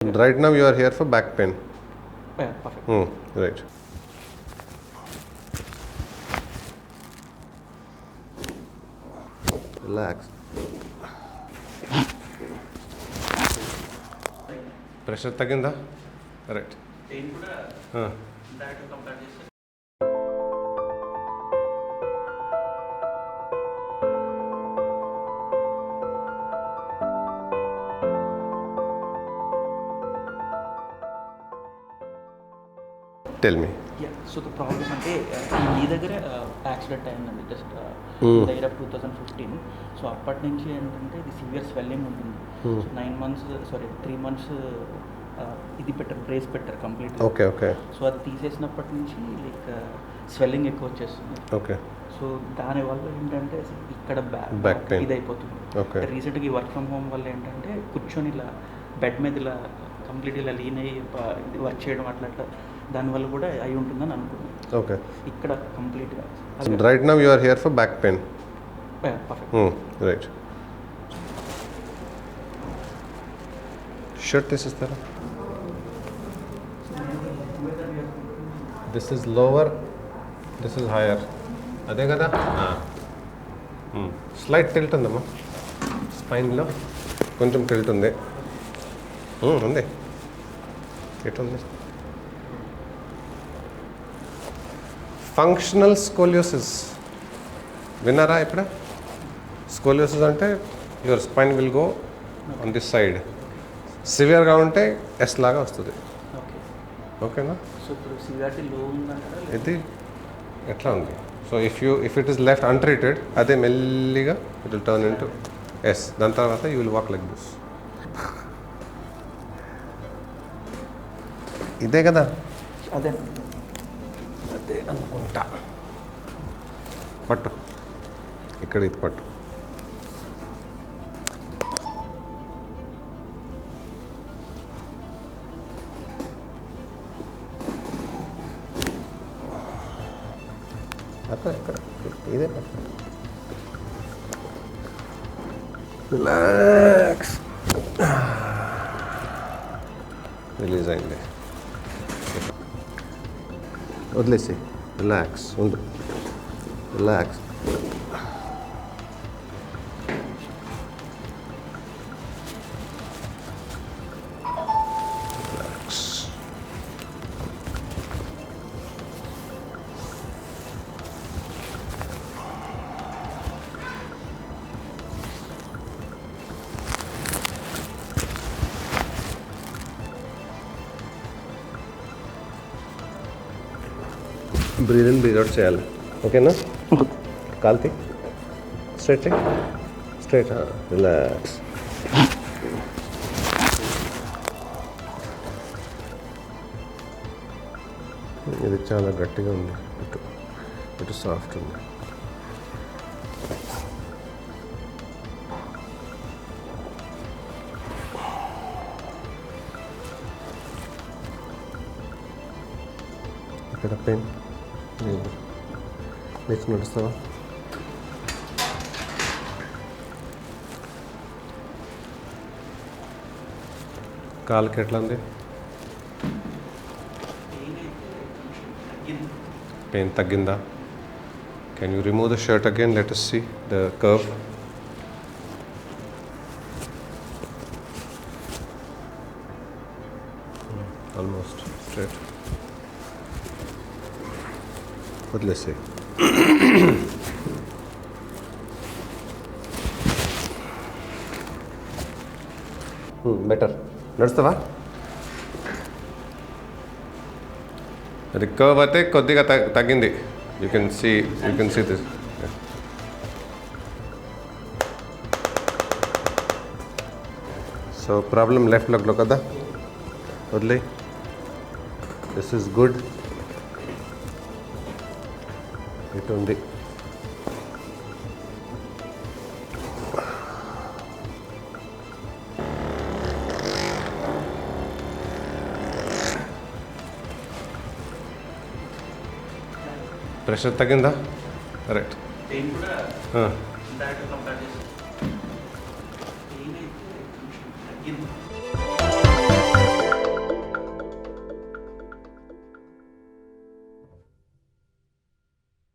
Right now you are here for back pain. Yeah, perfect. Right. Relax. Pressure taginda? Right. Pain kuda direct compare చేస్తే Tell me. Yeah, so the problem అంటే ఈ దగ్గర accident అయిందండి just దగ్గర 2015. So అప్పటి నుంచి ఏంటంటే ఇది సివియర్ స్వెల్లింగ్ ఉంటుంది. సో 3 మంత్స్ ఇది పెట్టారు, బ్రేస్ పెట్టారు కంప్లీట్. ఓకే. సో అది తీసేసినప్పటి నుంచి లైక్ స్వెల్లింగ్ ఎక్కువ వచ్చేస్తుంది. ఓకే. సో దానివల్ల ఏంటంటే ఇక్కడ బ్యాక్ పెయిన్ ఇది అయిపోతుంది. ఓకే. రీసెంట్గా ఈ వర్క్ ఫ్రమ్ హోమ్ వల్ల ఏంటంటే కూర్చొని ఇలా బెడ్ మీద ఇలా కంప్లీట్ ఇలా లీన్ అయ్యి వర్క్ చేయడం అట్లా దానివల్ల కూడా అయి ఉంటుందని అనుకున్నాను. ఓకే. ఇక్కడ కంప్లీట్గా Right now you are here for back pain. Perfect. Right. Shirt తీసిస్తారా? This is lower, this is higher. అదే కదా? స్లైట్ టిల్ట్ ఉందమ్మా స్పైన్లో, కొంచెం టిల్ట్ ఉంది. ఉంది. ఎటుంది? ఫంక్షనల్ స్కోలియోసిస్ విన్నారా ఇప్పుడు? స్కోలియోసిస్ అంటే your spine will go on this side. సివియర్గా ఉంటే ఎస్ లాగా వస్తుంది. ఓకే. ఓకేనా? సో ఇప్పుడు సివియారిటీ లో ఉందంటారా? ఇది ఎట్లా ఉంది? So if it is left untreated, అదే మెల్లిగా it will turn into S. దాని తర్వాత you will walk like this. ఇదే కదా? అదే అదే అనుకుంటా. పట్టు, ఇక్కడ ఇది పట్టు. అక్కడ ఇక్కడ ఇదే పట్టు. రిలాక్స్. రిలీజ్ అయింది. వదిలేసి రిలాక్స్ ఉండు. Relax. Relax. Breathe in breathe out చేయాలి. ఓకేనా? కాల్తి స్ట్రైట్ స్ట్రైట్. రిలాక్స్. ఇది చాలా గట్టిగా ఉంది. ఇటు సాఫ్ట్ ఉంది. ఇక్కడ పెయిన్ లేదు. లేచి నడుస్తావా? కాలుకి ఎట్లా ఉంది? పెయిన్ తగ్గిందా? Can you remove the shirt again? Let us see the curve. Almost straight. వదిలేసి బెటర్. నడుస్తావా? అది కర్వ్ అయితే కొద్దిగా తగ్గింది. You can see this. So problem left లెగ్లో కదా? వదిలే. This is good. ఇటు ఉంది. ప్రెషర్ తగ్గిందా? రైట్. పెయిన్ కూడా డైరెక్ట్ కంపేర్ చేస్తే